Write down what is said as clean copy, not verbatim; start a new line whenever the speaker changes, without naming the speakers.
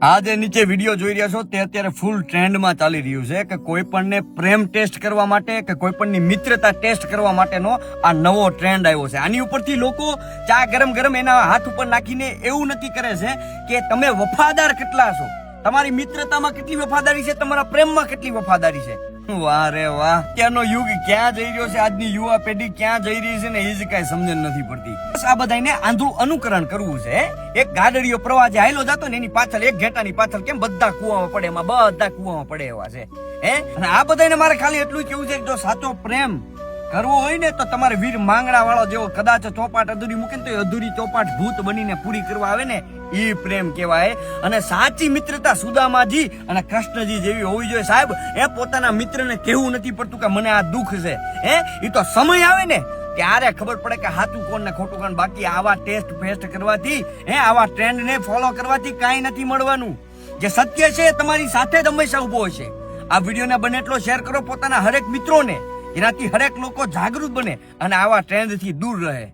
આ જે નીચે વિડીયો જોઈ રહ્યા છો તે અત્યારે ફૂલ ટ્રેન્ડમાં ચાલી રહ્યું છે કે કોઈ પણને પ્રેમ ટેસ્ટ કરવા માટે કે કોઈ પણની મિત્રતા ટેસ્ટ કરવા માટેનો આ નવો ટ્રેન્ડ આવ્યો છે. આની ઉપરથી લોકો ચા ગરમ ગરમ એના હાથ ઉપર નાખીને એવું નક્કી કરે છે કે તમે વફાદાર કેટલા છો, તમારી મિત્રતામાં કેટલી વફાદારી છે, તમારા પ્રેમમાં કેટલી વફાદારી છે. વાહ રે વાહ, ત્યાંનો યુગ ક્યાં જઈ રહ્યો છે, આજની યુવા પેઢી ક્યાં જઈ રહી છે ને એ જ કઈ સમજણ નથી પડતી. બસ આ બધાને આંધળું અનુકરણ કરવું છે. એક ગાડડીયો પ્રવાહ જે હાયલો જતો ને એની પાછળ એક ઘેટાની પાછળ કેમ બધા કુવામાં પડે, એમાં બધા કુવામાં પડે એવા છે. અને આ બધાને મારે ખાલી એટલું કેવું છે કે જો સાચો પ્રેમ કરવો હોય ને તો તમારે વીર માંગણા વાળો જેવો કદાચ ચોપાટ અધૂરી મૂકે ને તો અધૂરી ચોપાટ ભૂત બનીને પૂરી કરવા આવે ને એ પ્રેમ કહેવાય. અને સાચી મિત્રતા સુદામાજી અને કૃષ્ણજી જેવી હોવી જોઈએ સાહેબ. એ પોતાના મિત્રને કહેવું નથી પડતું કે મને આ દુઃખ છે. એ તો સમય આવે ને ત્યારે ખબર પડે કે સાચું કોણ ને ખોટું કોણ. બાકી આવા ટેસ્ટ ફેસ્ટ કરવાથી આવા ટ્રેન્ડ ને ફોલો કરવાથી કાંઈ નથી મળવાનું. જે સત્ય છે એ તમારી સાથે જ હંમેશા ઉભો હશે. આ વિડીયોને બને એટલો શેર કરો પોતાના હરેક મિત્રોને, એનાથી હરેક લોકો જાગૃત બને અને આવા ટ્રેન્ડ થી દૂર રહે.